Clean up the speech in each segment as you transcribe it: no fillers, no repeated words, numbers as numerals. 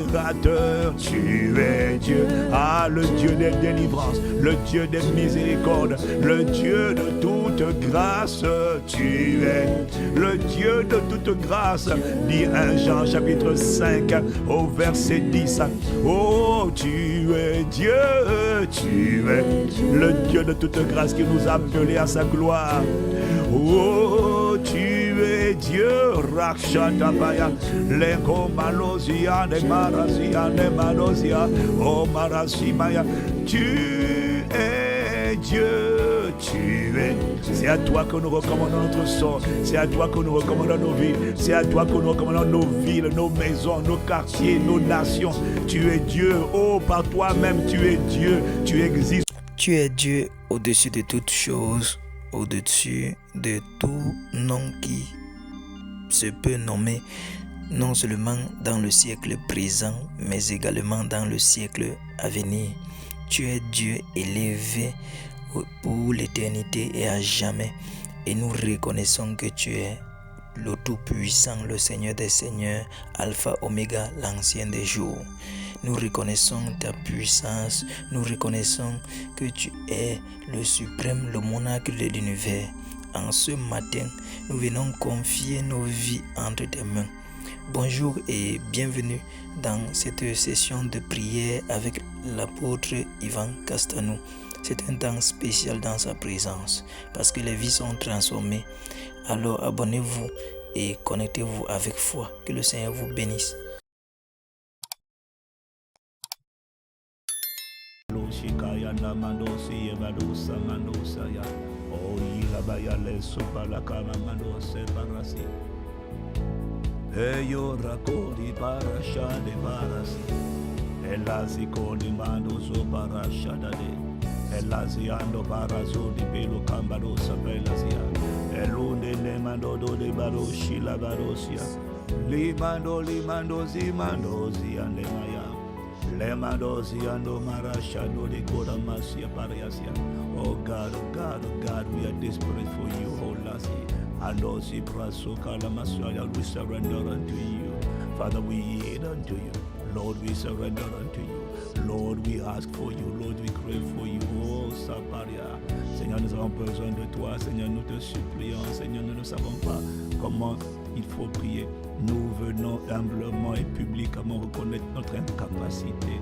libérateur, tu es Dieu. Ah, le Dieu des délivrances, le Dieu des miséricordes, le Dieu de toute grâce, tu es le Dieu de toute grâce. Dit 1 Jean chapitre 5 au verset 10. Oh, tu es Dieu, tu es le Dieu de toute grâce qui nous a appelés à sa gloire. Oh, tu es Dieu, Rakshatabaya, Lego Malosia, ne Marasia, ne Malosia, oh Marasimaya, tu es Dieu, tu es. C'est à toi que nous recommandons notre sort, c'est à toi que nous recommandons nos vies, c'est à toi que nous recommandons nos villes, nos maisons, nos quartiers, nos nations. Tu es Dieu, oh par toi-même tu es Dieu, tu existes. Tu es Dieu au-dessus de toutes choses, au-dessus de tout nom qui se peut nommer, non seulement dans le siècle présent, mais également dans le siècle à venir. Tu es Dieu élevé pour l'éternité et à jamais. Et nous reconnaissons que tu es le Tout-Puissant, le Seigneur des Seigneurs, Alpha, Oméga, l'Ancien des jours. Nous reconnaissons ta puissance, nous reconnaissons que tu es le suprême, le monarque de l'univers. En ce matin, nous venons confier nos vies entre tes mains. Bonjour et bienvenue dans cette session de prière avec l'apôtre Ivan Castanou. C'est un temps spécial dans sa présence parce que les vies sont transformées. Alors abonnez-vous et connectez-vous avec foi. Que le Seigneur vous bénisse. Eyo rakodi parasha de barasi, elazi kodi mando so parasha de, elazi ando parazo di pelo cambaro sapelazia, elunde le mando do de baroshi la barosia, limando zimando ziande maya, le mando ziando marasha do de kodamasia pariasia. Oh God, oh God, oh God, we are desperate for you, oh Lassie. And also, we surrender unto you. Father, we yield unto you. Lord, we surrender unto you. Lord, we ask for you. Lord, we crave for you. Oh, Saparia. Seigneur, nous avons besoin de toi. Seigneur, nous te supplions. Seigneur, nous ne savons pas comment il faut prier. Nous venons humblement et publiquement reconnaître notre incapacité.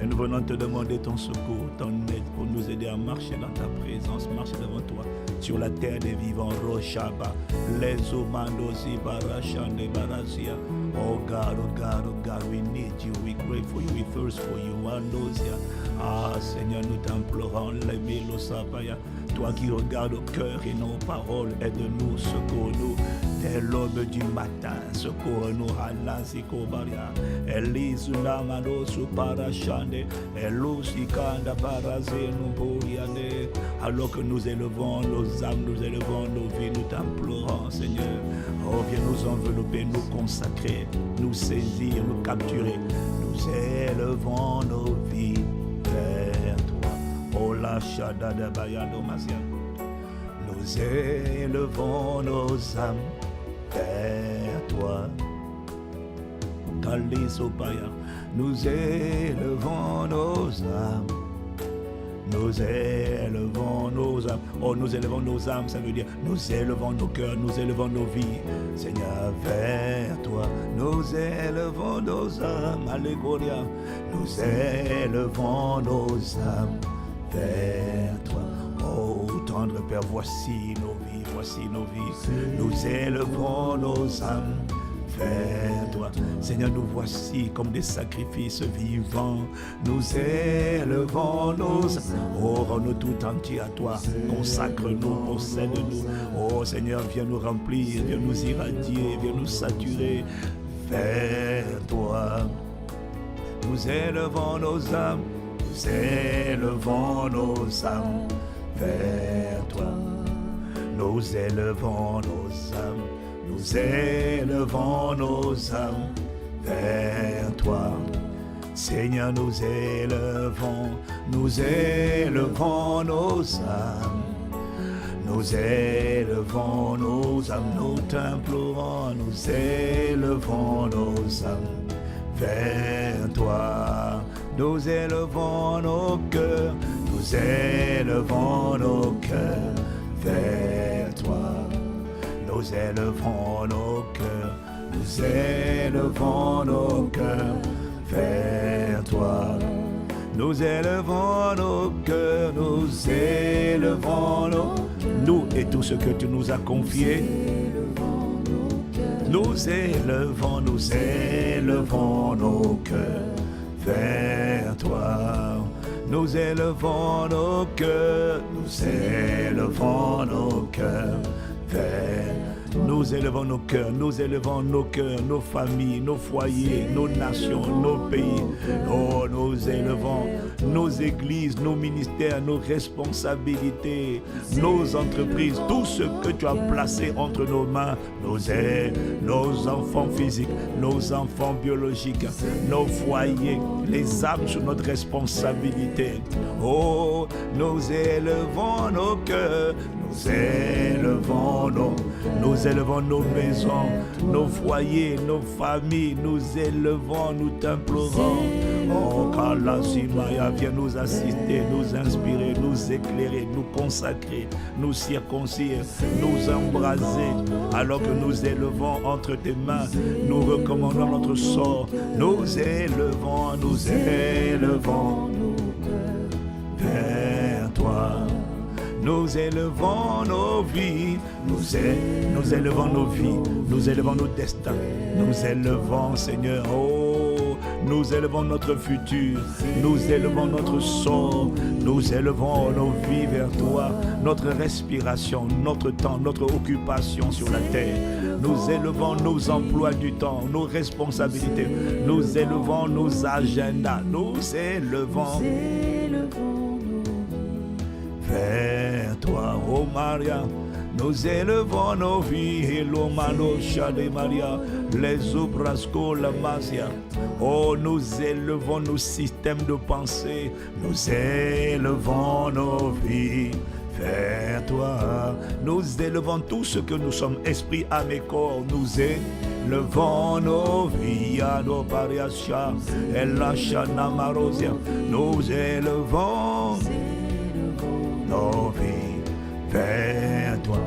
Et nous venons te demander ton secours, ton aide pour nous aider à marcher dans ta présence, marcher devant toi, sur la terre des vivants, Roshaba, les Omandosi, Barashan, de Barasia. Oh God, oh God, oh God, we need you, we crave for you, we thirst for you, Andosia. Ah Seigneur, nous t'implorons, les Belosapaya, toi qui regardes au cœur et nos paroles, aide-nous, secours-nous. Dès l'aube du matin, secours-nous, Halasiko Baria, Elisuna Manosu Parachande, Elusikanda Parazenu Bouriane. Alors que nous élevons nos âmes, nous élevons nos vies, nous t'implorons, Seigneur. Oh, viens nous envelopper, nous consacrer, nous saisir, nous capturer. Nous élevons nos vies vers toi. Oh, la Shada de Bayano Masia. Nous élevons nos âmes vers toi. Kalisopaya, nous élevons nos âmes. Nous élevons nos âmes. Oh, nous élevons nos âmes, ça veut dire nous élevons nos cœurs, nous élevons nos vies. Seigneur, vers toi, nous élevons nos âmes. Alléluia. Nous élevons nos âmes vers toi. Oh, tendre Père, voici nos vies, voici nos vies. Nous élevons nos âmes vers toi. Seigneur, nous voici comme des sacrifices vivants. Nous élevons nos âmes. Oh, rends-nous tout entier à toi. Consacre-nous, possède-nous. Oh, Seigneur, viens nous remplir, viens nous irradier, viens nous saturer vers toi. Nous élevons nos âmes. Nous élevons nos âmes vers toi. Nous élevons nos âmes. Nous élevons nos âmes vers toi. Seigneur, nous élevons nos âmes. Nous élevons nos âmes, nous t'implorons, nous élevons nos âmes vers toi. Nous élevons nos cœurs, nous élevons nos cœurs vers toi. Nous élevons nos cœurs, nous élevons nos cœurs vers toi. Nous élevons nos cœurs, nous élevons nous et tout ce que tu nous as confié. Nous élevons nos cœurs vers toi. Nous élevons nos cœurs, nous élevons nos cœurs vers. Nous élevons nos cœurs, nos familles, nos foyers, nos nations, nos pays. Oh, nous élevons nos églises, nos ministères, nos responsabilités, nos entreprises, tout ce que tu as placé entre nos mains, nos enfants physiques, nos enfants biologiques, nos foyers, les âmes sous notre responsabilité. Oh, nous élevons nos cœurs, nous élevons nos maisons, nos foyers, nos familles, nous élevons, nous t'implorons. Oh, Kalasimaya, viens nous assister, nous inspirer, nous éclairer, nous consacrer, nous circoncire, nous embraser. Alors que nous élevons entre tes mains, nous recommandons notre sort. Nous élevons vers toi. Nous élevons nos vies, nous élevons nos vies, nous élevons nos destins, nous élevons, Seigneur, oh, nous élevons notre futur, nous élevons notre sort, nous élevons nos vies vers toi, notre respiration, notre temps, notre occupation sur la terre. Nous élevons nos emplois du temps, nos responsabilités, nous élevons nos agendas, nous élevons vers toi, oh Maria. Nous élevons nos vies, Elomano Shade Maria, les Obrasco, la Masia. Oh, nous élevons nos systèmes de pensée, nous élevons nos vies vers toi. Nous élevons tout ce que nous sommes, esprit, âme et corps, nous élevons nos vies, Ado Pariasha, Elachana Marosia. Nous élevons nos vies vers toi.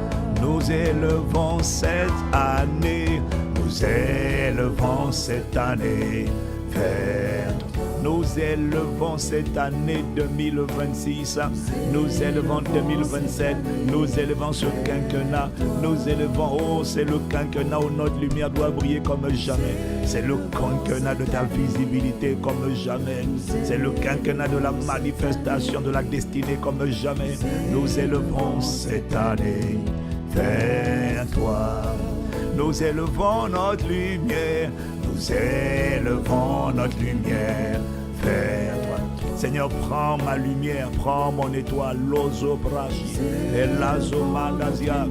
Nous élevons cette année, nous élevons cette année vers toi. Nous élevons cette année 2026, nous élevons 2027, nous élevons ce quinquennat, nous élevons, oh, c'est le quinquennat où notre lumière doit briller comme jamais. C'est le quinquennat de ta visibilité comme jamais. C'est le quinquennat de la manifestation de la destinée comme jamais. Nous élevons cette année vers toi. Nous élevons notre lumière, nous élevons notre lumière vers toi. Seigneur, prends ma lumière, prends mon étoile, l'ozo brachi, et l'azo mandazia.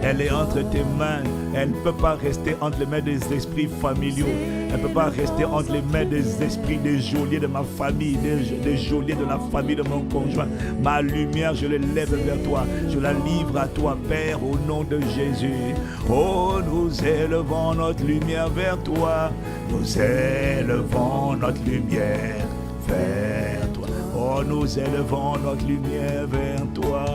Elle est entre tes mains, elle ne peut pas rester entre les mains des esprits familiaux. Elle ne peut pas rester entre les mains des esprits des geôliers de ma famille, des geôliers de la famille de mon conjoint. Ma lumière, je l'élève vers toi, je la livre à toi, Père, au nom de Jésus. Oh, nous élevons notre lumière vers toi, nous élevons notre lumière vers toi. Oh, nous élevons notre lumière vers toi,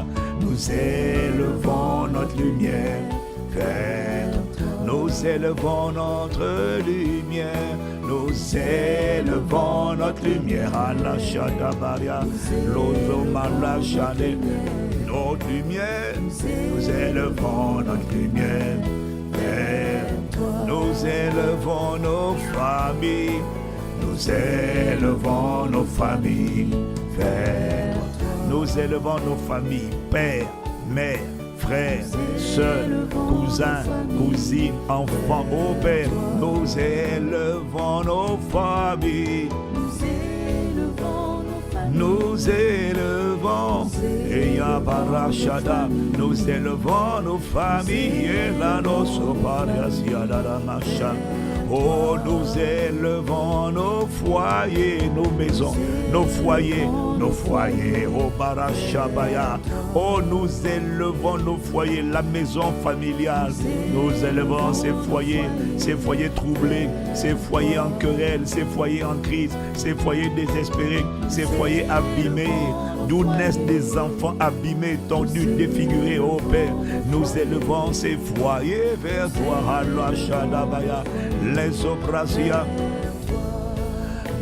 nous élevons notre lumière vers toi. Nous élevons notre lumière, nous élevons notre lumière à la Shadabaria, l'Ozomala Shade, notre lumière, nous élevons notre lumière vers toi. Nous élevons nos familles, nous élevons nos familles vers toi. Nous élevons nos familles, père, mère, frères, sœurs, cousins, cousines, enfants, au Père. Nous élevons nos familles. Nous élevons, et Yabarashada, nous élevons nos familles, et la noce, oh, Nous élevons nos foyers, nos maisons, nos foyers, oh Barashabaya. Oh, nous élevons nos foyers, la maison familiale. Nous élevons ces foyers troublés, ces foyers en querelle, ces foyers en crise, ces foyers désespérés, ces foyers abîmés, d'où naissent des enfants abîmés, tordus, défigurés, oh Père. Nous élevons ces foyers vers toi, Halashadabaya, les obrasia.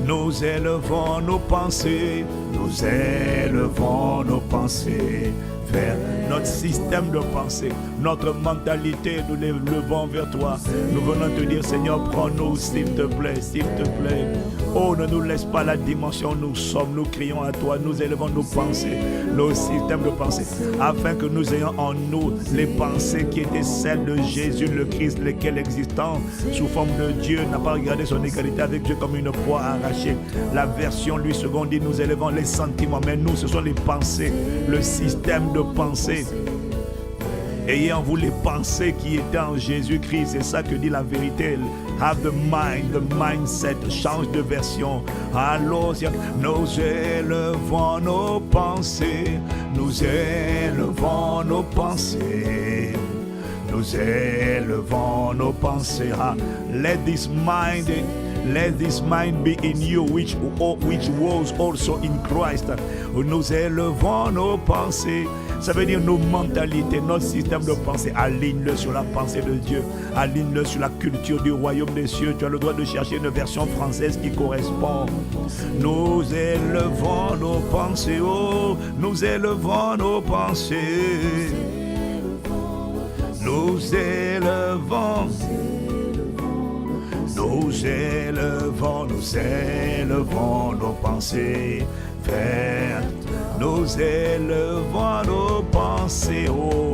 Nous élevons nos pensées, nous élevons nos pensées vers notre système de pensée, notre mentalité, nous l'élevons vers toi. Nous venons te dire, Seigneur, prends-nous, s'il te plaît, s'il te plaît. Oh, ne nous laisse pas la dimension où nous sommes, nous crions à toi, nous élevons nos pensées, nos systèmes de pensée, afin que nous ayons en nous les pensées qui étaient celles de Jésus le Christ, lequel existant sous forme de Dieu n'a pas regardé son égalité avec Dieu comme une proie arrachée. La version lui seconde dit, nous élevons les sentiments, mais nous, ce sont les pensées, le système de pensée. Ayez en vous les pensées qui étaient en Jésus-Christ. C'est ça que dit la vérité. Have the mind, the mindset. Change de version. Alors, nous élevons nos pensées. Nous élevons nos pensées. Nous élevons nos pensées. Let this mind be in you, which was also in Christ. Nous élevons nos pensées. Ça veut dire nos mentalités, notre système de pensée. Aligne-le sur la pensée de Dieu. Aligne-le sur la culture du royaume des cieux. Tu as le droit de chercher une version française qui correspond. Nous élevons nos pensées. Oh, nous élevons nos pensées. Nous élevons. Nous élevons nos pensées vers. Nous élevons nos pensées, oh,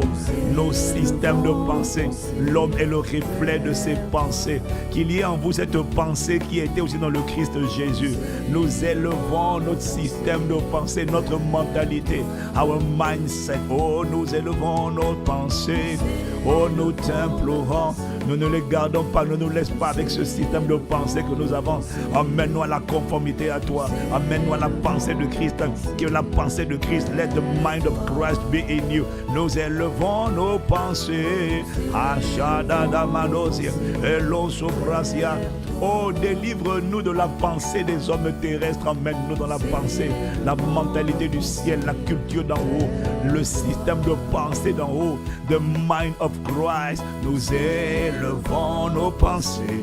nos systèmes de pensée. L'homme est le reflet de ses pensées. Qu'il y ait en vous cette pensée qui était aussi dans le Christ Jésus. Nous élevons notre système de pensée, notre mentalité, our mindset. Oh, nous élevons nos pensées. Oh, nous t'implorons. Nous ne les gardons pas, ne nous laisse pas avec ce système de pensée que nous avons. Amène-nous à la conformité à toi. Amène-nous à la pensée de Christ. Que la pensée de Christ, let the mind of Christ be in you. Nous élevons nos pensées. Ashadadamanosia, Elosoprasia. Oh, délivre-nous de la pensée des hommes terrestres. Emmène-nous dans la pensée, la mentalité du ciel, la culture d'en haut, le système de pensée d'en haut, the mind of Christ. Nous élevons nos pensées.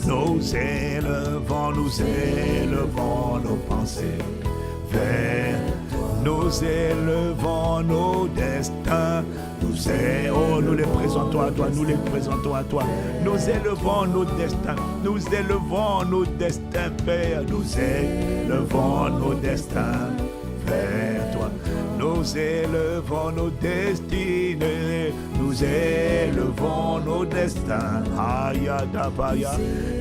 Nous élevons nos pensées vers. Nous élevons nos destins. Nous les présentons à toi, nous les présentons à toi. Nous élevons nos destins, nous élevons nos destins, Père. Nous élevons nos destins vers toi. Nous élevons nos destinées, nous élevons nos destins. Ayadabaya.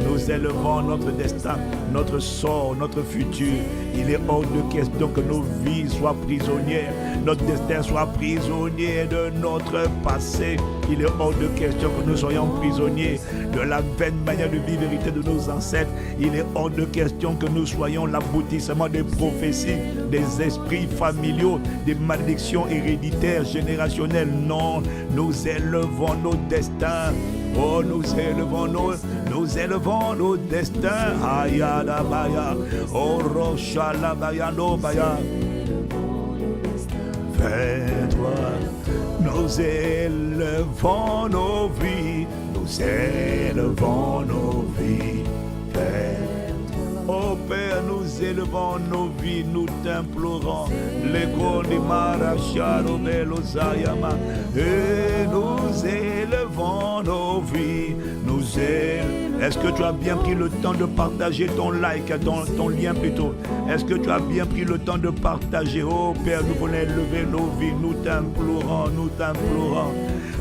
Nous élevons notre destin, notre sort, notre futur. Il est hors de question que nos vies soient prisonnières, notre destin soit prisonnier de notre passé. Il est hors de question que nous soyons prisonniers de la vaine manière de vivre vérité de nos ancêtres. Il est hors de question que nous soyons l'aboutissement des prophéties, des esprits familiaux, des malédictions héréditaires, générationnelles. Non, nous élevons nos destins. Oh, nous élevons nos destins. Ayadabaya. Oh, Roshalabaya no baya. Vers toi, nous élevons nos vies. Nous élevons nos vies. Vers toi. Oh Père, nous élevons nos vies, nous t'implorons. Et nous élevons nos vies. Est-ce que tu as bien pris le temps de partager ton like, ton lien plutôt? Est-ce que tu as bien pris le temps de partager? Oh Père, nous voulons élever nos vies, nous t'implorons, nous t'implorons.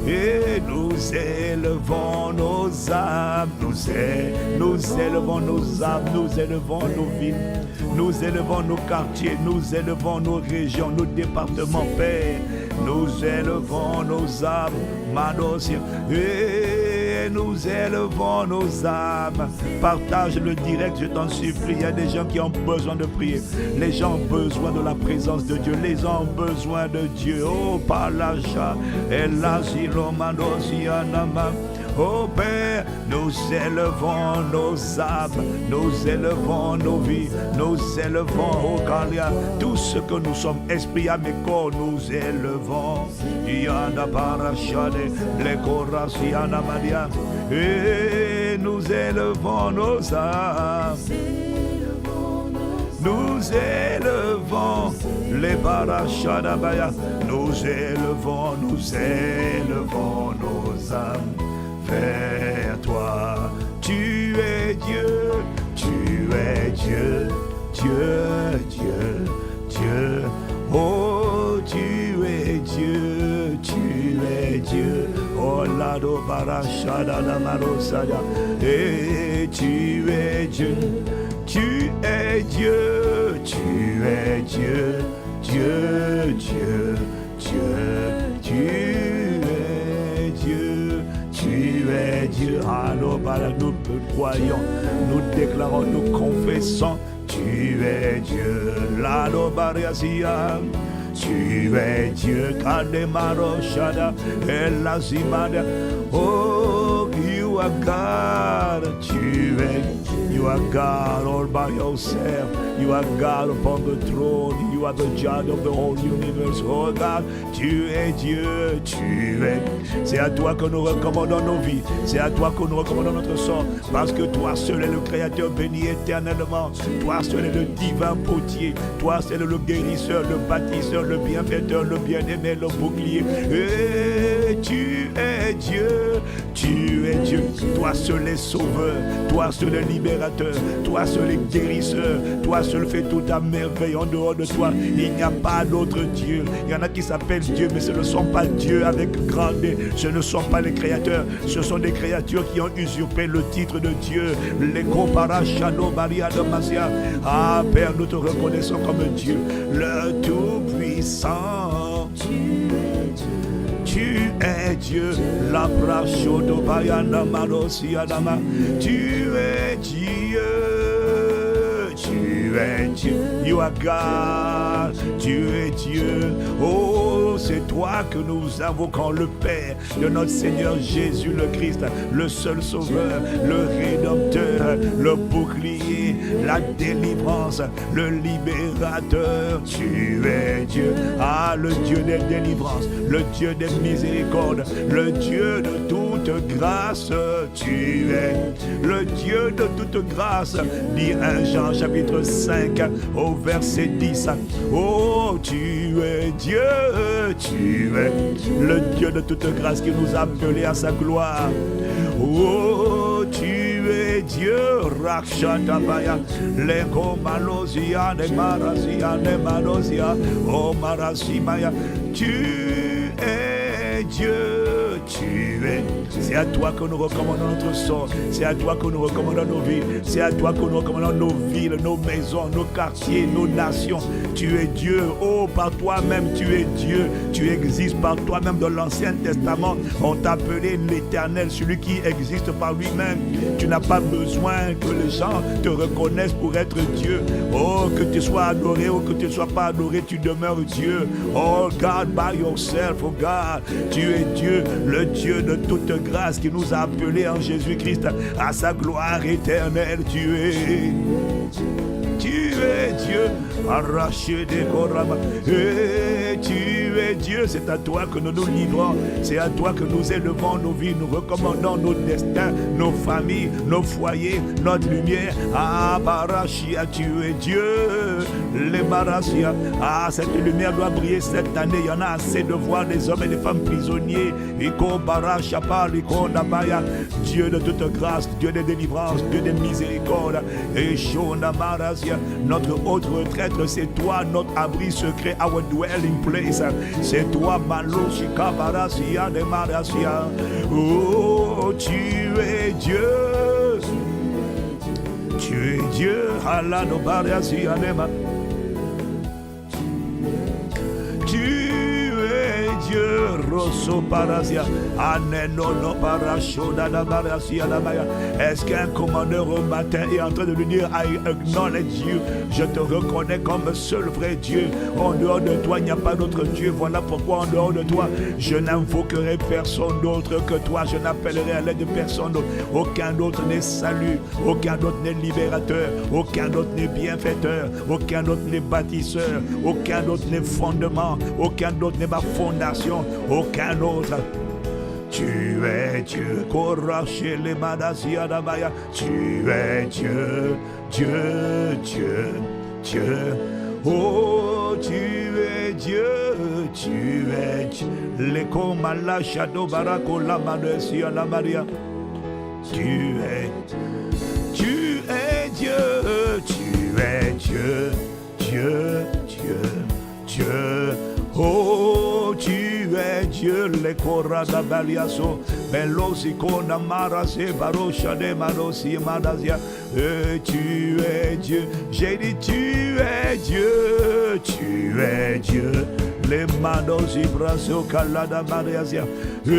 Et nous élevons nos âmes, nous élevons nos âmes, nous élevons nos villes, nous élevons nos quartiers, nous élevons nos régions, nos départements, Père. Nous élevons nos âmes, Madosia. Et et nous élevons nos âmes. Partage le direct, je t'en supplie. Il y a des gens qui ont besoin de prier. Les gens ont besoin de la présence de Dieu. Les gens ont besoin de Dieu. Oh, Palacha, et l'Azilomandosianama. Oh Père, nous élevons nos âmes, nous élevons nos vies, nous élevons, oh Kalia, tout ce que nous sommes, esprit, âme et corps, nous élevons. Yanda Parachade, Lekorasiana Maria, et nous élevons nos âmes. Nous élevons les Parachadabaya, nous élevons nos âmes. Vers toi, tu es Dieu, tu es Dieu, Dieu, Dieu, Dieu. Oh, tu es Dieu, tu es Dieu. Oh, lado barachada la marosaya. Et tu es Dieu, tu es Dieu, tu es Dieu, Dieu, Dieu, Dieu, tu es Dieu. Tu es Dieu, alors nous croyons, nous déclarons, nous confessons, tu es Dieu, tu es Dieu, Kademaro Shada, Elazimada, oh, you are God, you are God all by yourself, you are God upon the throne, you are the judge of the whole universe, oh God, tu es Dieu, c'est à toi que nous recommandons nos vies, c'est à toi que nous recommandons notre sort, parce que toi seul est le Créateur béni éternellement, toi seul est le divin potier, toi seul est le guérisseur, le bâtisseur, le bienfaiteur, le bien-aimé, le bouclier, et tu es Dieu, toi seul est sauveur, toi seul est libérateur, toi seul est guérisseur, toi seul fait toute ta merveille. En dehors de toi, il n'y a pas d'autre Dieu. Il y en a qui s'appellent Dieu, mais ce ne sont pas Dieu avec grand D. Ce ne sont pas les créateurs, ce sont des créatures qui ont usurpé le titre de Dieu. Les Koparachano Maria de Masia. Ah Père, nous te reconnaissons comme Dieu, le Tout-Puissant. Tu es Dieu, la Prachodo Bayana Marosiadama. Tu es Dieu, tu es Dieu. You are God, tu es Dieu. Oh, c'est toi que nous invoquons, le Père de notre Seigneur Jésus le Christ, le seul Sauveur, le Rédempteur, le bouclier, la délivrance, le libérateur. Tu es Dieu, ah, le Dieu des délivrances, le Dieu des miséricordes, le Dieu de toute grâce. Tu es le Dieu de toute grâce, dit 1 Jean chapitre 5 au verset 10. Oh, tu es Dieu, tu es le Dieu de toute grâce qui nous a appelés à sa gloire. Oh, tu es Dieu, Rakshatabaya, Lego Malosia, ne Marasia, ne Malosia, oh Marasimaya, tu es Dieu, tu es. C'est à toi que nous recommandons notre sort, c'est à toi que nous recommandons nos vies, c'est à toi que nous recommandons nos villes, nos maisons, nos quartiers, nos nations. Tu es Dieu, oh par toi-même tu es Dieu, tu existes par toi-même. Dans l'Ancien Testament, on t'appelait l'Éternel, celui qui existe par lui-même. Tu n'as pas besoin que les gens te reconnaissent pour être Dieu. Oh, que tu sois adoré ou que tu ne sois pas adoré, tu demeures Dieu. Oh God, by yourself, oh God, tu es Dieu, le Dieu de toute grâce qui nous a appelés en Jésus-Christ à sa gloire éternelle. Tu es Dieu, arraché des corps. Et tu es Dieu, c'est à toi que nous nous livrons, c'est à toi que nous élevons nos vies, nous recommandons nos destins, nos familles, nos foyers, notre lumière. Ah, Barachia, tu es Dieu, les Barachia. Ah, cette lumière doit briller cette année. Il y en a assez de voir des hommes et des femmes prisonniers. Iko Barachapa, Iko Nabaya, Dieu de toute grâce, Dieu de délivrance, Dieu de miséricorde. Et Shona Marasia, notre haute retraite, c'est toi, notre abri secret, our dwelling place. C'est toi, Maloshika Barasia de Marasia. Oh, tu es Dieu. Tu es Dieu, Halano Barasia Nema. Tu es Dieu, Rosso Parasia, Anenono Parashoda Barasia Namaya. Est-ce qu'un commandeur au matin est en train de lui dire I acknowledge you, je te reconnais comme seul vrai Dieu. En dehors de toi, il n'y a pas d'autre Dieu. Voilà pourquoi en dehors de toi, je n'invoquerai personne d'autre que toi. Je n'appellerai à l'aide de personne d'autre. Aucun d'autre n'est salut, aucun d'autre n'est libérateur, aucun d'autre n'est bienfaiteur, aucun d'autre n'est bâtisseur, aucun d'autre n'est fondement, aucun d'autre n'est ma fondation, aucun autre. Tu es Dieu, Koraché les Madasia Dabaya. Tu es Dieu, Dieu, Dieu, Dieu. Oh, tu es Dieu, tu es Dieu. Les Komala Shadow Barako la Madasia la Maria. Tu es Dieu, tu es Dieu, Dieu, Dieu, Dieu. Oh, tu es Dieu, les Korada Baliaso, Belosi Kona Marase, Barosha de Marosi Madasia. Tu es Dieu, j'ai dit tu es Dieu, tu es Dieu. Les Madosi Braso Kalada Mariasia. Tu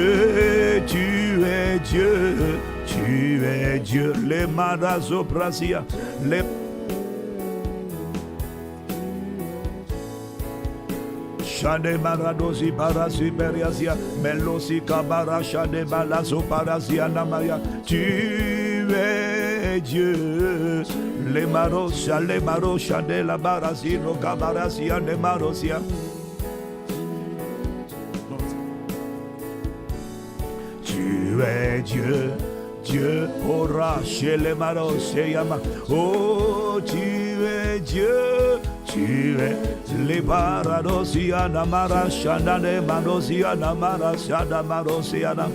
es Dieu, tu es Dieu. Les Madaso Brasia. Les Shade Maradosi Barasi Beriasia, Melosi Kabara Shade Balazo Parasia Namaya. Tu es Dieu, les Marosia de la Barasino Kabarasia de Marosia. Tu es Dieu, Dieu, ora chez les Marosiama. Oh, tu es Dieu. Tu es les Baradosia Namara Shana de Marosia Namara Shada Marosiana.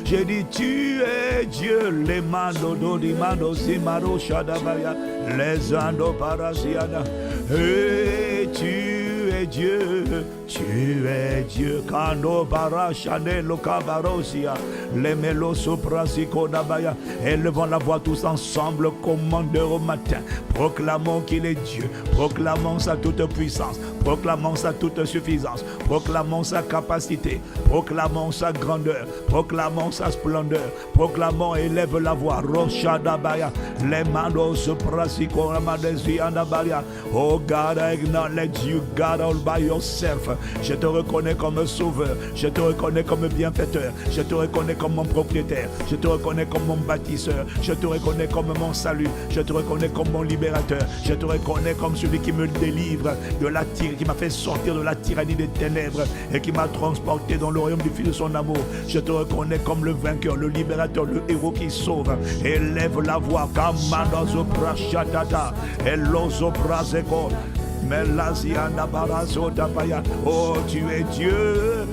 J'ai dit tu es Dieu, les Mando di Madosi Maro Shadabaya, les Ando Parasiana. Et tu es Dieu, tu es Dieu. Kando Barashane Lokabarosia, les Meloso Prasiko Dabaya. Élevons la voix tous ensemble, commandeur au matin. Proclamons qu'il est Dieu, proclamons sa toute puissance, proclamons sa toute suffisance, proclamons sa capacité, proclamons sa grandeur, proclamons sa splendeur, proclamons, élève la voix. Rocha Dabaya, les Mandos Prasiko Ramadesi Andabaya. Oh God, I acknowledge you, God, all by yourself. Je te reconnais comme sauveur, je te reconnais comme bienfaiteur, je te reconnais comme mon propriétaire, je te reconnais comme mon bâtisseur, je te reconnais comme mon salut, je te reconnais comme mon libérateur, je te reconnais comme celui qui me délivre de la tyrannie, qui m'a fait sortir de la tyrannie des ténèbres et qui m'a transporté dans le royaume du Fils de son amour. Je te reconnais comme le vainqueur, le libérateur, le héros qui sauve. Élève la voix, Kamadazo Prashatata, Elozo Praseko. Oh, tu es Dieu.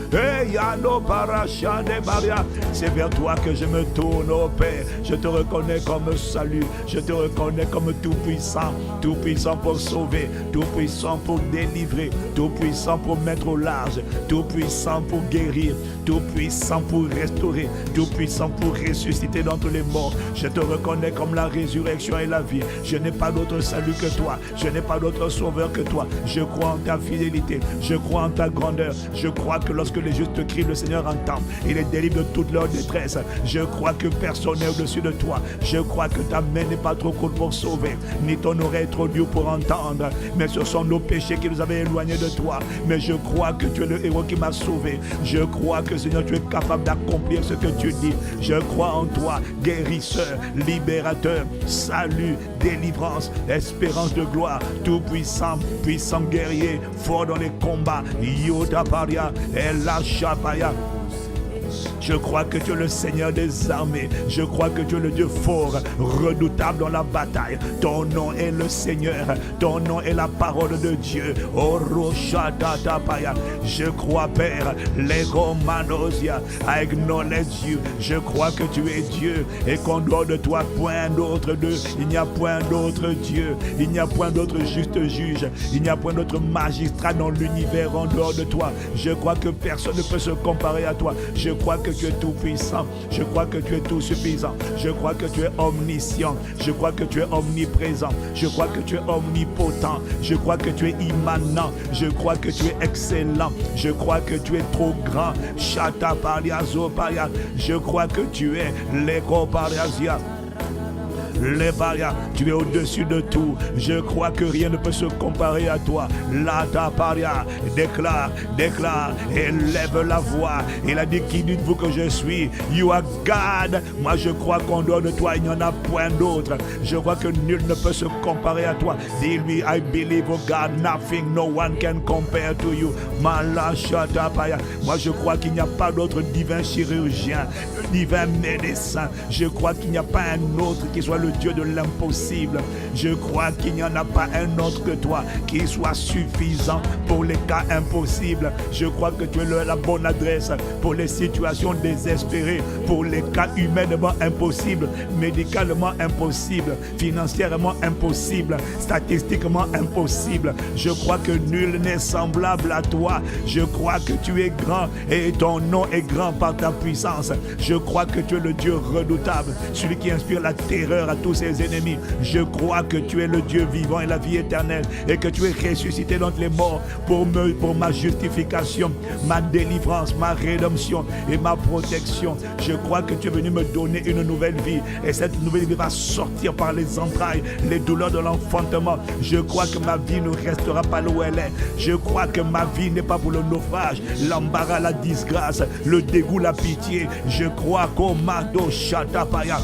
C'est vers toi que je me tourne, oh Père. Je te reconnais comme salut. Je te reconnais comme tout-puissant. Tout-puissant pour sauver. Tout-puissant pour délivrer. Tout-puissant pour mettre au large. Tout-puissant pour guérir. Tout-puissant pour restaurer. Tout-puissant pour ressusciter d'entre les morts. Je te reconnais comme la résurrection et la vie. Je n'ai pas d'autre salut que toi. Je n'ai pas d'autre sauveur que toi. Je crois en ta fidélité, je crois en ta grandeur. Je crois que lorsque les justes crient, le Seigneur entend. Il les délivre de toute leur détresse. Je crois que personne n'est au-dessus de toi. Je crois que ta main n'est pas trop courte pour sauver, ni ton oreille trop dure pour entendre. Mais ce sont nos péchés qui nous avaient éloignés de toi. Mais je crois que tu es le héros qui m'a sauvé. Je crois que Seigneur, tu es capable d'accomplir ce que tu dis. Je crois en toi, guérisseur, libérateur, salut, délivrance, espérance de gloire, tout puissant, puissant guerrier, fort dans les combats. Yoda Paria, El Shabaya. Je crois que tu es le Seigneur des armées. Je crois que tu es le Dieu fort, redoutable dans la bataille. Ton nom est le Seigneur. Ton nom est la parole de Dieu. Oh, Roshadapaya. Je crois, Père, les Romanosia. I acknowledge you. Je crois que tu es Dieu et qu'en dehors de toi, point d'autre Dieu. Il n'y a point d'autre Dieu. Il n'y a point d'autre juste juge. Il n'y a point d'autre magistrat dans l'univers en dehors de toi. Je crois que personne ne peut se comparer à toi. Je crois que que tu es tout puissant. Je crois que tu es tout suffisant. Je crois que tu es omniscient. Je crois que tu es omniprésent. Je crois que tu es omnipotent. Je crois que tu es immanent. Je crois que tu es excellent. Je crois que tu es trop grand. Shata Pariazo Paya. Je crois que tu es l'Eko Pariazia. Les Baria, tu es au-dessus de tout. Je crois que rien ne peut se comparer à toi. Lata Paria, déclare, et lève la voix. Il a dit, qui dites-vous que je suis? You are God. Moi je crois qu'en dehors de toi, il n'y en a point d'autre. Je crois que nul ne peut se comparer à toi. Dis-lui, I believe, oh God, nothing, no one can compare to you. Malachata Paya. Moi je crois qu'il n'y a pas d'autre divin chirurgien, divin médecin. Je crois qu'il n'y a pas un autre qui soit le Dieu de l'impossible. Je crois qu'il n'y en a pas un autre que toi qui soit suffisant pour les cas impossibles. Je crois que tu es la bonne adresse pour les situations désespérées, pour les cas humainement impossibles, médicalement impossibles, financièrement impossibles, statistiquement impossibles. Je crois que nul n'est semblable à toi. Je crois que tu es grand et ton nom est grand par ta puissance. Je crois que tu es le Dieu redoutable, celui qui inspire la terreur à tous ses ennemis. Je crois que tu es le Dieu vivant et la vie éternelle et que tu es ressuscité d'entre les morts pour ma justification, ma délivrance, ma rédemption et ma protection. Je crois que tu es venu me donner une nouvelle vie et cette nouvelle vie va sortir par les entrailles, les douleurs de l'enfantement. Je crois que ma vie ne restera pas là où elle est. Je crois que ma vie n'est pas pour le naufrage, l'embarras, la disgrâce, le dégoût, la pitié. Je crois qu'au Mado Shatapaya.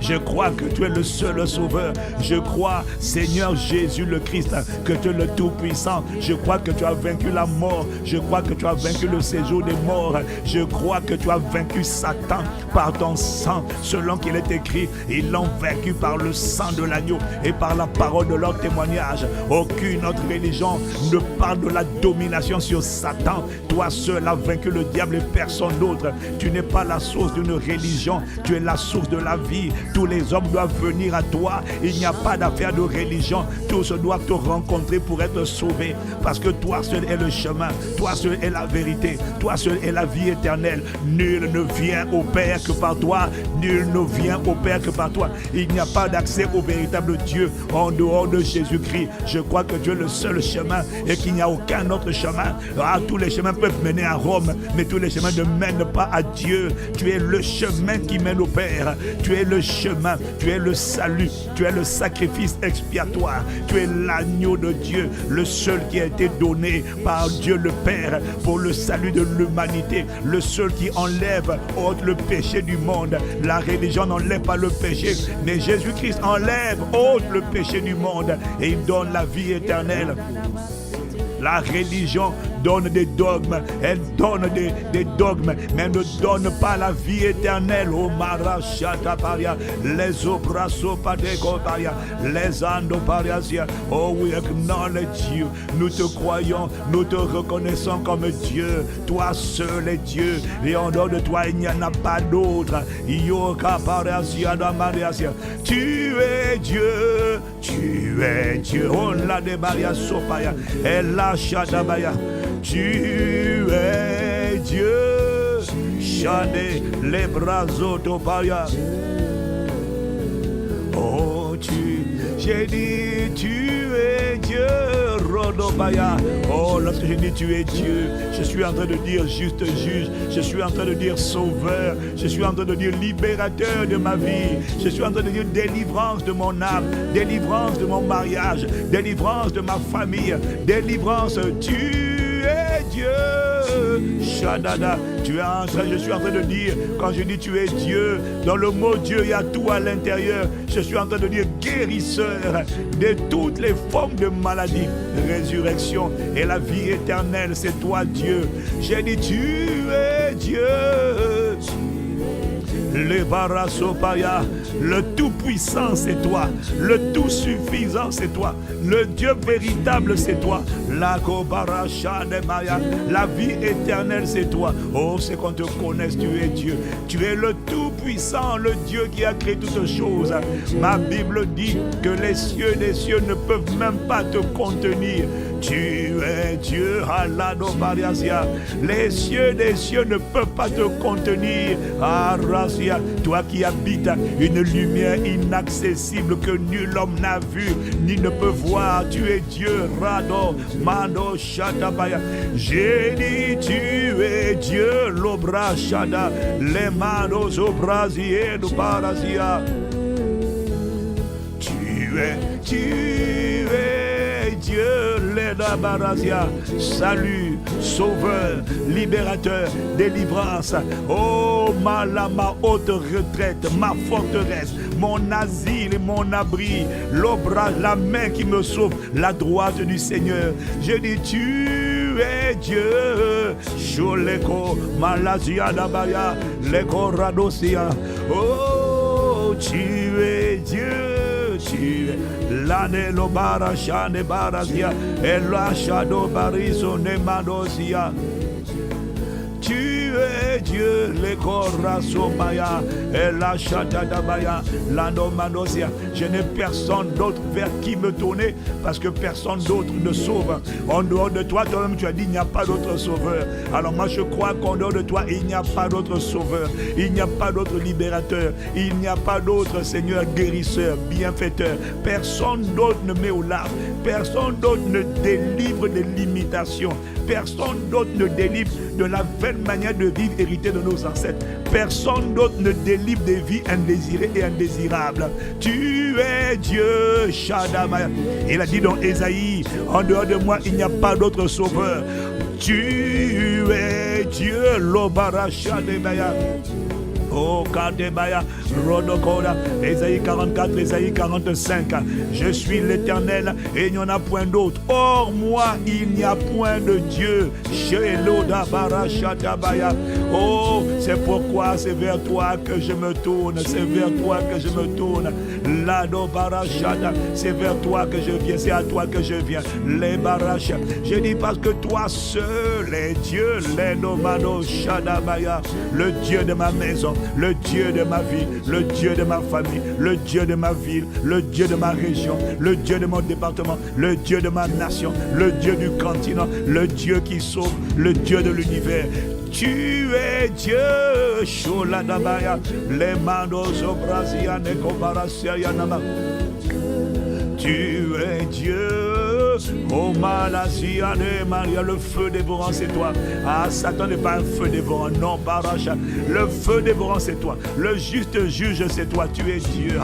Je crois que tu es le seul sauveur. Je crois, Seigneur Jésus le Christ, que tu es le Tout-Puissant. Je crois que tu as vaincu la mort. Je crois que tu as vaincu le séjour des morts. Je crois que tu as vaincu Satan par ton sang. Selon qu'il est écrit, ils l'ont vaincu par le sang de l'agneau et par la parole de leur témoignage. Aucune autre religion ne parle de la domination sur Satan. Toi seul as vaincu le diable et personne d'autre. Tu n'es pas la source d'une religion. Tu es la source de la vie. Tous les hommes doivent venir à toi. Il n'y a pas d'affaire de religion. Tous doivent te rencontrer pour être sauvés. Parce que toi seul est le chemin. Toi seul est la vérité. Toi seul est la vie éternelle. Nul ne vient au Père que par toi. Nul ne vient au Père que par toi. Il n'y a pas d'accès au véritable Dieu en dehors de Jésus-Christ. Je crois que Dieu est le seul chemin et qu'il n'y a aucun autre chemin. Ah, tous les chemins peuvent mener à Rome, mais tous les chemins ne mènent pas à Dieu. Tu es le chemin qui mène au Père. Tu es le chemin, tu es le salut, tu es le sacrifice expiatoire, tu es l'agneau de Dieu, le seul qui a été donné par Dieu le Père pour le salut de l'humanité, le seul qui enlève ôte le péché du monde. La religion n'enlève pas le péché, mais Jésus-Christ enlève, ôte le péché du monde et il donne la vie éternelle. La religion donne des dogmes, elle donne des dogmes, mais ne donne pas la vie éternelle. Oh Marachata Paria, les obraso padeko paria, les ando pariasia. Oh, we acknowledge you. Nous te croyons, nous te reconnaissons comme Dieu. Toi seul est Dieu, et en dehors de toi il n'y en a pas d'autre. Yoka pariasia da mariasia. Tu es Dieu, tu es Dieu. Oh la de Maria Sopaya, elle la Shadabaya. Tu es Dieu, Chane les bras autopaya. Oh, j'ai dit tu es Dieu, Rodobaya. Oh, lorsque je dis tu es Dieu, je suis en train de dire juste juge, je suis en train de dire sauveur, je suis en train de dire libérateur de ma vie, je suis en train de dire délivrance de mon âme, délivrance de mon mariage, délivrance de ma famille, délivrance, tu es Dieu. Shadada, tu es en train, je suis en train de dire, quand je dis tu es Dieu, dans le mot Dieu, il y a tout à l'intérieur. Je suis en train de dire guérisseur de toutes les formes de maladies, résurrection et la vie éternelle, c'est toi Dieu. J'ai dit tu es Dieu. Le Barasopaya, le tout-puissant c'est toi, le tout-suffisant c'est toi, le Dieu véritable c'est toi, la Kobarasha de Maya, la vie éternelle c'est toi. Oh, c'est qu'on te connaisse, tu es Dieu, tu es le tout-puissant, le Dieu qui a créé toutes choses. Ma Bible dit que les cieux ne peuvent même pas te contenir. Tu es Dieu, Alado Bariasia. Les cieux des cieux ne peuvent pas te contenir, Arasia. Toi qui habites une lumière inaccessible que nul homme n'a vu ni ne peut voir. Tu es Dieu, Rado Mando Shadabaya. J'ai dit tu es Dieu, l'obra Shada, les manos obrasier du Barasia. Tu es Dieu, Leda Barasia, salut, sauveur, libérateur, délivrance. Oh, ma haute retraite, ma forteresse, mon asile et mon abri, l'ombrage, la main qui me sauve, la droite du Seigneur. Je dis, tu es Dieu, Choleko, Malazia Dabaya, Leko Radosia. Oh, tu es Dieu. L'année lo barasha ne barasia et la shadow bariso ne madosia. Tu es Dieu, le corasomaya et la chadadabaya, l'anomadosia. Je n'ai personne d'autre vers qui me tourner parce que personne d'autre ne sauve. En dehors de toi, toi-même tu as dit il n'y a pas d'autre sauveur. Alors moi je crois qu'en dehors de toi il n'y a pas d'autre sauveur, il n'y a pas d'autre libérateur, il n'y a pas d'autre Seigneur guérisseur, bienfaiteur. Personne d'autre ne met au large, personne d'autre ne délivre des limitations. Personne d'autre ne délivre de la vaine manière de vivre héritée de nos ancêtres. Personne d'autre ne délivre des vies indésirées et indésirables. Tu es Dieu, Shaddamaya. Il a dit dans Ésaïe, en dehors de moi, il n'y a pas d'autre sauveur. Tu es Dieu, Lobara Shaddamaya. Oh, Kadebaya, Rodokoda, Ésaïe 44, Ésaïe 45. Je suis l'Éternel et il n'y en a point d'autre. Hors moi, il n'y a point de Dieu. Sheloda Barashatabaya. Oh, c'est pourquoi c'est vers toi que je me tourne. C'est vers toi que je me tourne. Lado Barashada, c'est vers toi que je viens. C'est à toi que je viens. Les Barasha. Je dis parce que toi seul est Dieu. Les Nomado Shadabaya, le Dieu de ma maison. Le Dieu de ma vie, le Dieu de ma famille, le Dieu de ma ville, le Dieu de ma région, le Dieu de mon département, le Dieu de ma nation, le Dieu du continent, le Dieu qui sauve, le Dieu de l'univers. Tu es Dieu, Sholadabaya, les mandos obrasia nekobarasia yanama. Tu es Dieu. Oh Malasia de Maria, le feu dévorant c'est toi. Ah, Satan n'est pas un feu dévorant, non, Baracha. Le feu dévorant c'est toi. Le juste juge c'est toi. Tu es Dieu.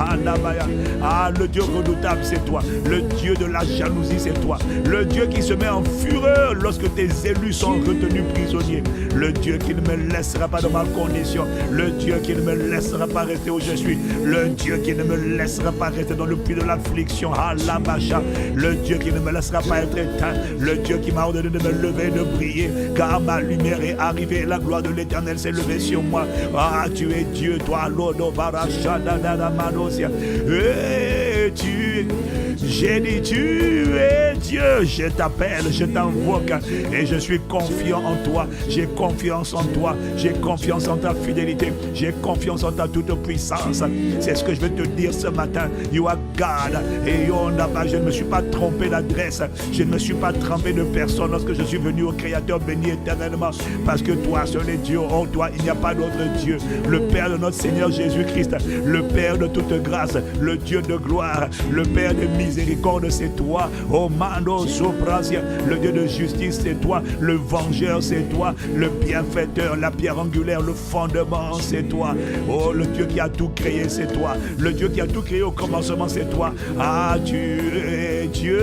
Ah, le Dieu redoutable c'est toi. Le Dieu de la jalousie c'est toi. Le Dieu qui se met en fureur lorsque tes élus sont retenus prisonniers. Le Dieu qui ne me laissera pas dans ma condition. Le Dieu qui ne me laissera pas rester où je suis. Le Dieu qui ne me laissera pas rester dans le puits de l'affliction. Ah, la Bacha. Le Dieu qui ne me laissera pas être éteint, le Dieu qui m'a ordonné de me lever, de briller, car ma lumière est arrivée, la gloire de l'Éternel s'est levée sur moi. Ah, tu es Dieu, toi, Lodo Barashada Manosia. Et j'ai dit, tu es Dieu, je t'appelle, je t'invoque et je suis confiant en toi, j'ai confiance en toi, j'ai confiance en ta fidélité, j'ai confiance en ta toute puissance. C'est ce que je veux te dire ce matin. You are God. Et je ne me suis pas trompé d'adresse, je ne me suis pas trompé de personne lorsque je suis venu au Créateur béni éternellement, parce que toi seul est Dieu. Oh, toi, il n'y a pas d'autre Dieu. Le Père de notre Seigneur Jésus-Christ, le Père de toute grâce, le Dieu de gloire, le Père de miséricorde, c'est toi. Oh, Mando Soprasia, le Dieu de justice, c'est toi. Le vengeur, c'est toi. Le bienfaiteur, la pierre angulaire, le fondement, c'est toi. Oh, le Dieu qui a tout créé, c'est toi. Le Dieu qui a tout créé au commencement, c'est toi. Ah, tu es Dieu.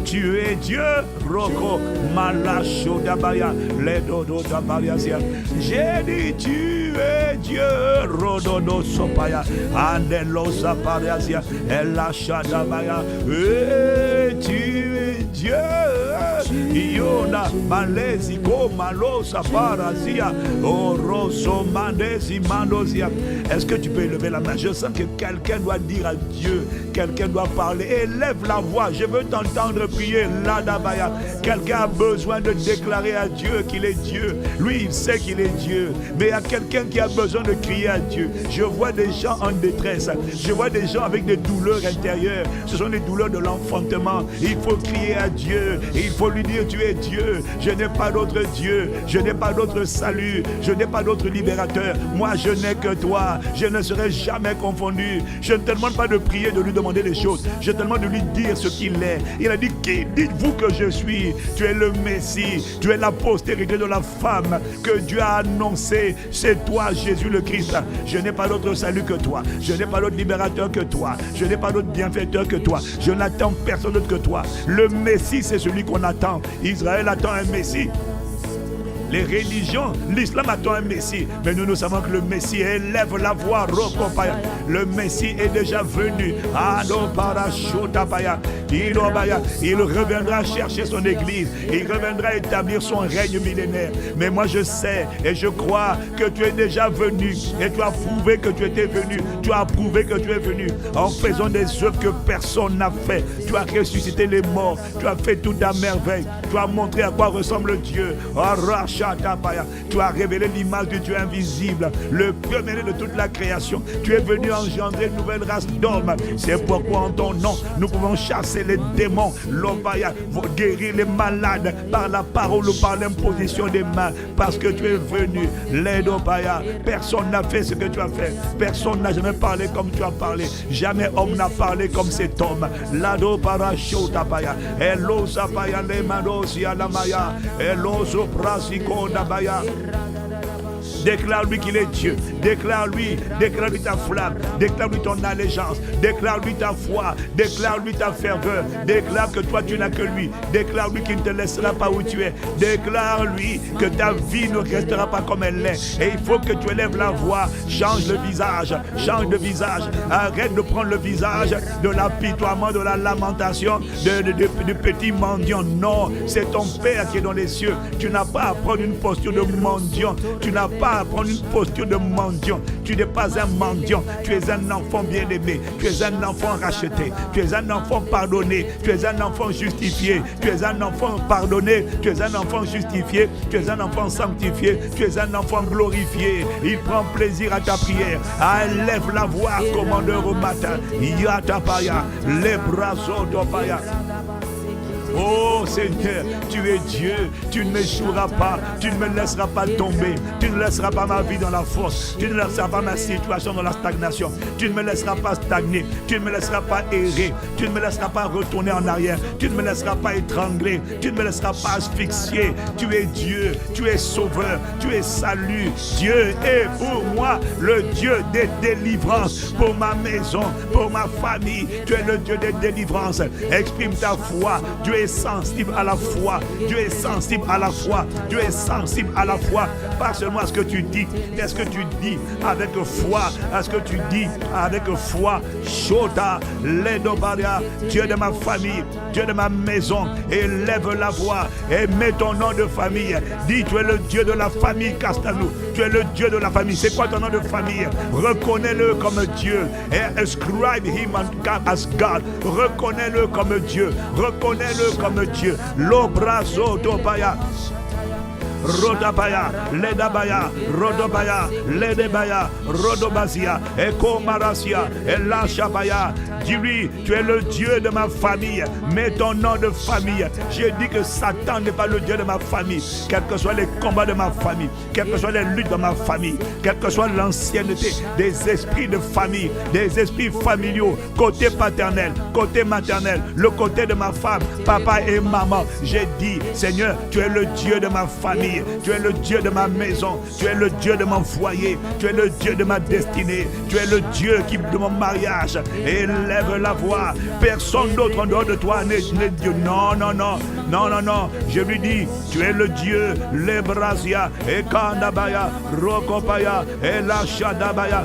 Tu es Dieu, Roko, Malacho Dabaya, Ledodo Dabariasia. J'ai dit, tu es Dieu, Rododo Sopaya, Andelo Zapariasia, Elacha Dabaya. Et tu es Dieu, Iona, Malezi, Komalo Saparazia, Oroso Mandezi Mandosia. Est-ce que tu peux élever la main? Je sens que quelqu'un doit dire à Dieu quelqu'un doit parler. Élève la voix, je veux t'entendre prier. Ladabaya. Quelqu'un a besoin de déclarer à Dieu qu'il est Dieu. Lui, il sait qu'il est Dieu. Mais il y a quelqu'un qui a besoin de crier à Dieu. Je vois des gens en détresse. Je vois des gens avec des douleurs intérieures. Ce sont les douleurs de l'enfantement. Il faut crier à Dieu. Il faut lui dire, tu es Dieu. Je n'ai pas d'autre Dieu. Je n'ai pas d'autre salut. Je n'ai pas d'autre libérateur. Moi, je n'ai que toi. Je ne serai jamais confondu. Je ne te demande pas de prier, de lui demander des choses. Je te demande de lui dire ce qu'il est. Il a dit, qui dites-vous que je suis? Tu es le Messie. Tu es la postérité de la femme que Dieu a annoncé. C'est toi, Jésus le Christ. Je n'ai pas d'autre salut que toi. Je n'ai pas d'autre libérateur que toi. Je n'ai pas d'autre bienfaiteur que toi. Je n'attends personne d'autre que toi. Le Messie, c'est celui qu'on attend. Israël attend un Messie. Les religions, l'islam attend un Messie. Mais nous savons que le Messie élève la voix. Le Messie est déjà venu. Il reviendra chercher son église. Il reviendra établir son règne millénaire. Mais moi je sais et je crois que tu es déjà venu. Et tu as prouvé que tu étais venu. Tu as prouvé que tu es venu en faisant des œuvres que personne n'a fait. Tu as ressuscité les morts. Tu as fait toute ta merveille. Tu as montré à quoi ressemble Dieu. Tu as révélé l'image du Dieu invisible, le premier de toute la création. Tu es venu engendrer une nouvelle race d'hommes. C'est pourquoi en ton nom, nous pouvons chasser les démons, guérir les malades par la parole ou par l'imposition des mains. Parce que tu es venu. Personne n'a fait ce que tu as fait. Personne n'a jamais parlé comme tu as parlé. Jamais homme n'a parlé comme cet homme. Lado parachutapaya. Elo sapaya le manosi alamaya. Elo soprasiko. Déclare-lui qu'il est Dieu. Déclare-lui ta flamme. Déclare-lui ton allégeance. Déclare-lui ta foi. Déclare-lui ta ferveur. Déclare que toi tu n'as que lui. Déclare-lui qu'il ne te laissera pas où tu es. Déclare-lui que ta vie ne restera pas comme elle est. Et il faut que tu élèves la voix. Change le visage. Change de visage. Arrête de prendre le visage de l'apitoiement, de la lamentation, du petit mendiant. Non, c'est ton Père qui est dans les cieux. Tu n'as pas à prendre une posture de mendiant. Tu n'as pas à prendre une posture de mendiant. Tu n'es pas un mendiant. Tu es un enfant bien-aimé. Tu es un enfant racheté. Tu es un enfant pardonné. Tu es un enfant justifié. Tu es un enfant pardonné. Tu es un enfant justifié. Tu es un enfant sanctifié. Tu es un enfant glorifié. Il prend plaisir à ta prière. Lève la voix, commandeur au matin. Yatapaya, les bras d'Opaya. Oh Seigneur, tu es Dieu, tu ne m'échoueras pas, tu ne me laisseras pas tomber, tu ne laisseras pas ma vie dans la force, tu ne laisseras pas ma situation dans la stagnation, tu ne me laisseras pas stagner, tu ne me laisseras pas errer, tu ne me laisseras pas retourner en arrière, tu ne me laisseras pas étrangler, tu ne me laisseras pas asphyxier. Tu es Dieu, tu es sauveur, tu es salut. Dieu est pour moi le Dieu des délivrances, pour ma maison, pour ma famille. Tu es le Dieu des délivrances. Exprime ta foi. Dieu est sensible à la foi. Dieu est sensible à la foi. Dieu est sensible à la foi. Pas seulement à ce que tu dis. Est-ce que tu dis avec foi? Est-ce que tu dis avec foi? Shota, Ledobaria, Dieu de ma famille, Dieu de ma maison, élève la voix et mets ton nom de famille. Dis, tu es le Dieu de la famille Castanou. Tu es le Dieu de la famille. C'est quoi ton nom de famille? Reconnais-le comme Dieu et ascribe him as God. Reconnais-le comme Dieu. Reconnais-le comme Dieu. L'obrazo d'Obaya. Rodabaya, Ledabaya, Rodobaya, Ledebaya, Rodobazia, Eko Marasia, Elashabaya. Dis-lui, tu es le Dieu de ma famille. Mets ton nom de famille. J'ai dit que Satan n'est pas le Dieu de ma famille. Quels que soient les combats de ma famille, quelles que soient les luttes de ma famille, quelle que soit l'ancienneté des esprits de famille, des esprits familiaux, côté paternel, côté maternel, le côté de ma femme, papa et maman. J'ai dit, Seigneur, tu es le Dieu de ma famille. Tu es le Dieu de ma maison. Tu es le Dieu de mon foyer. Tu es le Dieu de ma destinée. Tu es le Dieu de mon mariage. Élève la voix. Personne d'autre en dehors de toi n'est Dieu. Non, non, non. Non, non, non. Je lui dis, tu es le Dieu. Lebrasia, Ekandabaya, Rokopaya, Elashadabaya.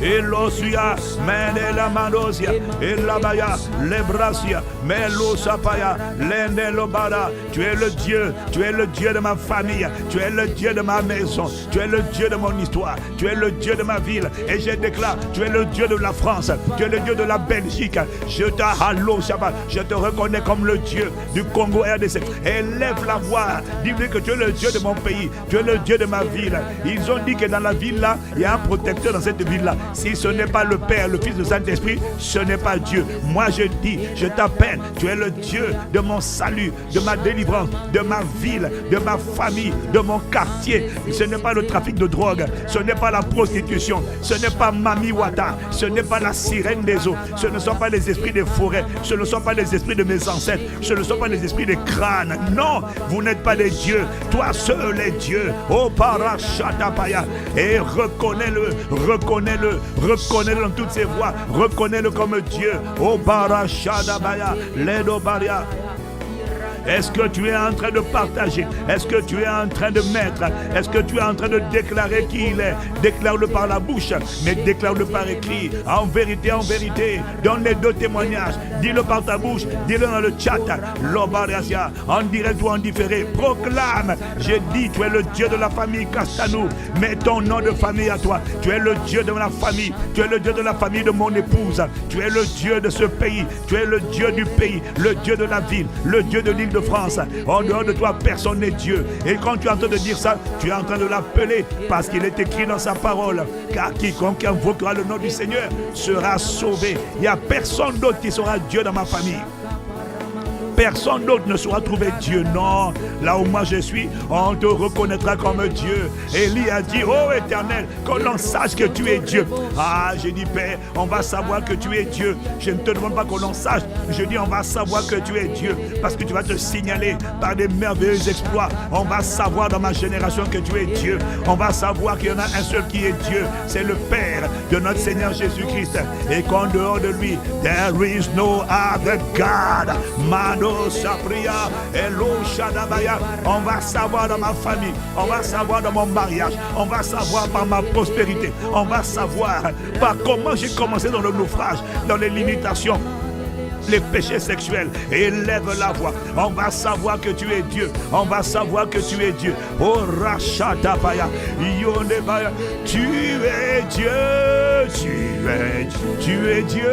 Elosia, Menela Manosia, Elabaya, Lebrasia, Melosapaya, Lenelobara. Tu es le Dieu de ma famille, tu es le Dieu de ma maison, tu es le Dieu de mon histoire, tu es le Dieu de ma ville. Et je déclare, tu es le Dieu de la France, tu es le Dieu de la Belgique. Je te reconnais comme le Dieu du Congo RDC. Élève la voix, dis-lui que tu es le Dieu de mon pays, tu es le Dieu de ma ville. Ils ont dit que dans la ville là, il y a un protecteur dans cette ville là. Si ce n'est pas le Père, le Fils, le Saint-Esprit, ce n'est pas Dieu. Moi je dis, je t'appelle, tu es le Dieu de mon salut, de ma délivrance, de ma ville, de ma famille, de mon quartier. Ce n'est pas le trafic de drogue, ce n'est pas la prostitution, ce n'est pas Mami Wata, ce n'est pas la sirène des eaux, ce ne sont pas les esprits des forêts, ce ne sont pas les esprits de mes ancêtres, ce ne sont pas les esprits des crânes. Non, vous n'êtes pas des dieux, toi seul est Dieu. Oh Parashatapaya. Et reconnais-le dans toutes ses voies, reconnais-le comme Dieu. Oh Parashatapaya, Ledo Baria. Est-ce que tu es en train de partager? Est-ce que tu es en train de mettre? Est-ce que tu es en train de déclarer qui il est? Déclare-le par la bouche, mais déclare-le par écrit. En vérité, donne les deux témoignages. Dis-le par ta bouche, dis-le dans le chat. L'Obariasia, en direct ou en différé. Proclame. J'ai dit, tu es le Dieu de la famille Castanou. Mets ton nom de famille à toi. Tu es le Dieu de la famille. Tu es le Dieu de la famille de mon épouse. Tu es le Dieu de ce pays. Tu es le Dieu du pays, le Dieu de la ville, le Dieu de l'île de France. En dehors de toi, personne n'est Dieu. Et quand tu es en train de dire ça, tu es en train de l'appeler parce qu'il est écrit dans sa parole. Car quiconque invoquera le nom du Seigneur sera sauvé. Il n'y a personne d'autre qui sera Dieu dans ma famille. Personne d'autre ne saura trouver Dieu. Non, là où moi je suis, on te reconnaîtra comme Dieu. Élie a dit, oh Éternel, que l'on sache que tu es Dieu. Ah, j'ai dit, Père, on va savoir que tu es Dieu. Je ne te demande pas que l'on sache. Je dis, on va savoir que tu es Dieu. Parce que tu vas te signaler par des merveilleux exploits. On va savoir dans ma génération que tu es Dieu. On va savoir qu'il y en a un seul qui est Dieu. C'est le Père de notre Seigneur Jésus-Christ. Et qu'en dehors de lui, there is no other God. Mano Sapria, Elo Shadabaya. On va savoir dans ma famille, on va savoir dans mon mariage, on va savoir par ma prospérité, on va savoir par comment j'ai commencé dans le naufrage, dans les limitations, les péchés sexuels. Élève la voix. On va savoir que tu es Dieu. On va savoir que tu es Dieu. Oh Rachatapaya, Yonebaya. Tu es Dieu. Tu es Dieu.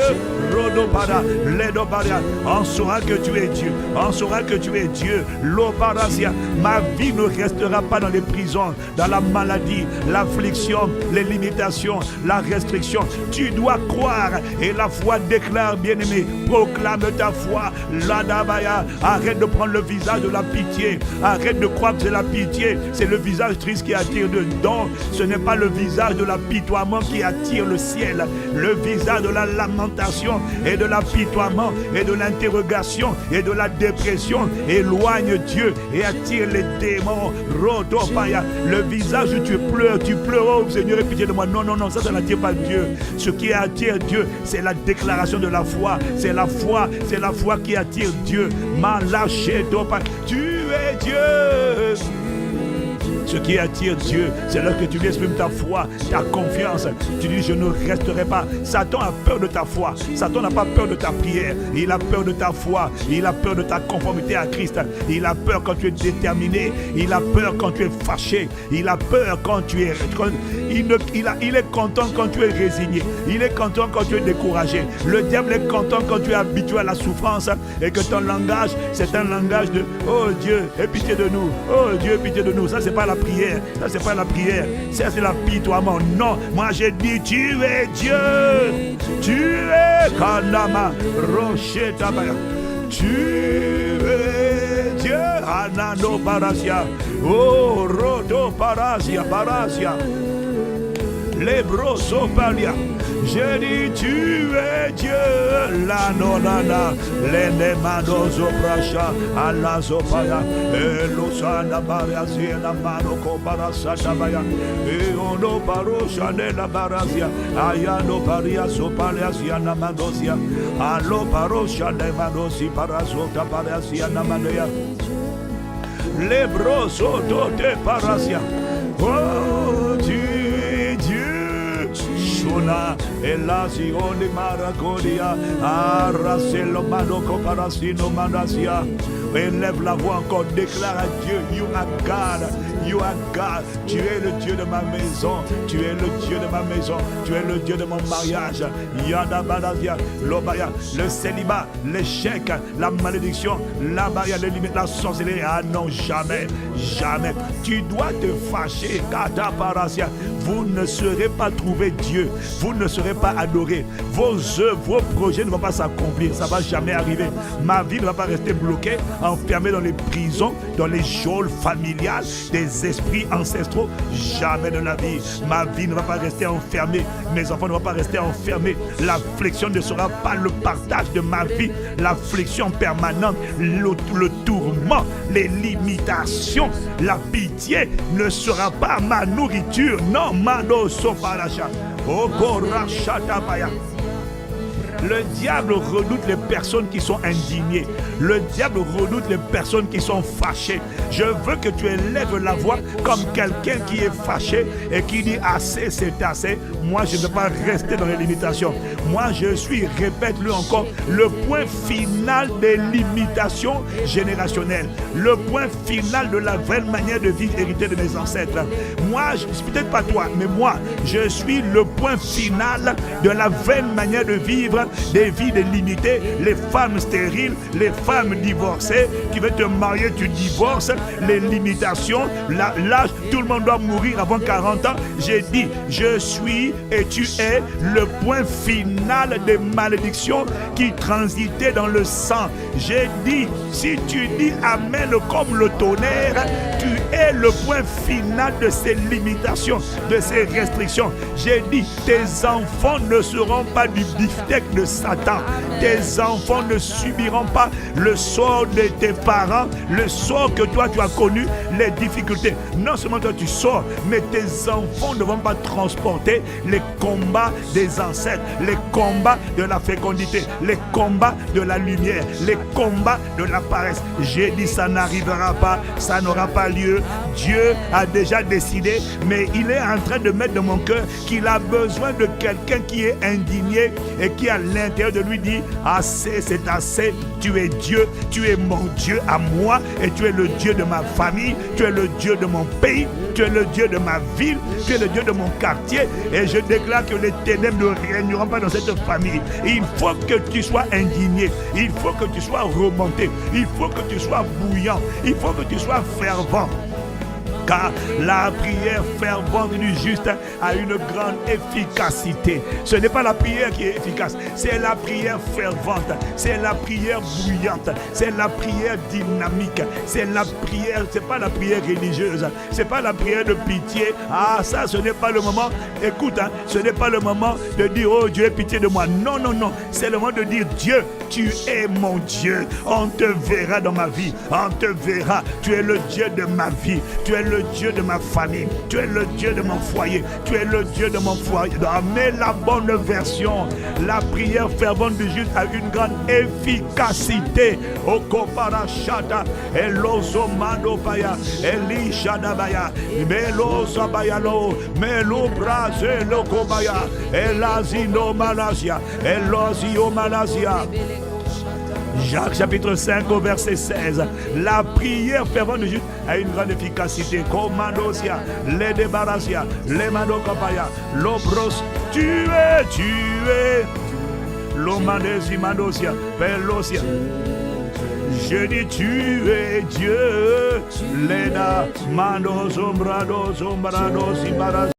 Rodopada, Ledobaria. On saura que tu es Dieu. On saura que tu es Dieu. Loparasia. Ma vie ne restera pas dans les prisons, dans la maladie, l'affliction, les limitations, la restriction. Tu dois croire. Et la foi déclare, bien-aimé, proclame ta foi. Ladabaya. Arrête de prendre le visage de la pitié. Arrête de croire que c'est la pitié. C'est le visage triste qui attire le don. Ce n'est pas le visage de l'apitoiement qui attire le ciel. Le visage de la lamentation et de l'apitoiement et de l'interrogation et de la dépression éloigne Dieu et attire les démons. Rodopaya. Le visage où tu pleures, oh Seigneur, aie pitié de moi. Non, ça n'attire pas Dieu. Ce qui attire Dieu, c'est la déclaration de la foi. C'est la foi qui attire Dieu. Malaché dopa. Tu es Dieu. Ce qui attire Dieu, c'est là que tu lui exprimes ta foi, ta confiance. Tu dis, je ne resterai pas. Satan a peur de ta foi. Satan n'a pas peur de ta prière. Il a peur de ta foi. Il a peur de ta conformité à Christ. Il a peur quand tu es déterminé. Il a peur quand tu es fâché. Il a peur quand tu es... Il est content quand tu es résigné. Il est content quand tu es découragé. Le diable est content quand tu es habitué à la souffrance et que ton langage, c'est un langage de « Oh Dieu, aie pitié de nous. Oh Dieu, aie pitié de nous. » Ça, c'est pas la prière. Ça, c'est pas la prière. Ça, c'est l'apitoiement. Non, moi, j'ai dit, tu es Dieu. Tu es Kanama Rocher Tabaya. Tu es Dieu. Anano Parasia. Oh, Rodo Parasia. Lebrosopalia. J'ai dit tu es Dieu. La nonana. L'enemano zobracha. Allah zopaya. Elosana bariazina manoko barasata. Et ono barosha de la barazia. Ayano baria sopaliazia namadosia. Allo barosha de madosi parasota bariazia namadea. Lebroso dote parasia. Oh Dieu. Shona Elazio de Maracodia, Aracelo Manoko Parasino Mandasia. Élève la voix encore, déclare à Dieu, you are God, you are God. Tu es le Dieu de ma maison, tu es le Dieu de ma maison, tu es le Dieu de mon mariage. Yada Badasia, Lobaya, le célibat, l'échec, la malédiction, la barrière, les limites, la sorcellerie. Ah non, jamais, jamais. Tu dois te fâcher, Kata Parasia. Vous ne serez pas trouvé Dieu, vous ne serez pas adoré. Vos œuvres, vos projets ne vont pas s'accomplir, ça ne va jamais arriver. Ma vie ne va pas rester bloquée, enfermée dans les prisons, dans les geôles familiales, des esprits ancestraux. Jamais de la vie. Ma vie ne va pas rester enfermée, mes enfants ne vont pas rester enfermés. L'affliction ne sera pas le partage de ma vie. L'affliction permanente, le tourment, les limitations, la pitié ne sera pas ma nourriture. Non, Mano Soparacha. Okorashatabaya. Le diable redoute les personnes qui sont indignées. Le diable redoute les personnes qui sont fâchées. Je veux que tu élèves la voix comme quelqu'un qui est fâché et qui dit assez, c'est assez. Moi, je ne veux pas rester dans les limitations. Moi, je suis, répète-le encore, le point final des limitations générationnelles. Le point final de la vraie manière de vivre héritée de mes ancêtres. Moi, peut-être pas toi, mais moi, je suis le point final de la vraie manière de vivre des vies limitées, les femmes stériles, les femmes divorcées, qui veulent te marier, tu divorces, les limitations, l'âge, tout le monde doit mourir avant 40 ans. J'ai dit, je suis et tu es le point final des malédictions qui transitaient dans le sang. J'ai dit, si tu dis Amen comme le tonnerre, tu es le point final de ces limitations, de ces restrictions. J'ai dit, tes enfants ne seront pas du beefsteak de Satan. Tes enfants ne subiront pas le sort de tes parents, le sort que toi tu as connu, les difficultés. Non seulement toi tu sors, mais tes enfants ne vont pas transporter les combats des ancêtres, les combats de la fécondité, les combats de la lumière, les combats de la paresse. J'ai dit ça n'arrivera pas, ça n'aura pas lieu. Dieu a déjà décidé, mais il est en train de mettre dans mon cœur qu'il a besoin de quelqu'un qui est indigné et qui à l'intérieur de lui dit assez, c'est assez. Tu es Dieu, tu es mon Dieu à moi et tu es le Dieu de ma famille, tu es le Dieu de mon pays, tu es le Dieu de ma ville, tu es le Dieu de mon quartier et je déclare que les ténèbres ne régneront pas dans cette famille. Il faut que tu sois indigné, il faut que tu sois remonté, il faut que tu sois bouillant, il faut que tu sois fervent. Car la prière fervente du juste a une grande efficacité. Ce n'est pas la prière qui est efficace, c'est la prière fervente, c'est la prière bouillante, c'est la prière dynamique, c'est la prière, c'est pas la prière religieuse, c'est pas la prière de pitié. Ah, ça, ce n'est pas le moment. Écoute, ce n'est pas le moment de dire oh Dieu, aie pitié de moi. Non, non, non. C'est le moment de dire Dieu, tu es mon Dieu. On te verra dans ma vie. On te verra. Tu es le Dieu de ma vie. Tu es le Dieu de ma famille. Tu es le Dieu de mon foyer. Tu es le Dieu de mon foyer. Mais la bonne version, la prière fervente du juste a une grande efficacité. Okoparashata, Elozomandopaya, Elishadabaya, Melosabayalo, Melobrazelo Kobaya, Elazino Malasia, Elozio Malasia. Jacques chapitre 5 au verset 16. La prière fervente du juste a une grande efficacité. Commandosia, les débarrassia, les manokapaya, l'obros, tu es, l'omandesi mandosia, pelosia. Je dis tu es Dieu, Lena, Mando, Zombrado, Zombrado, Zimbaras.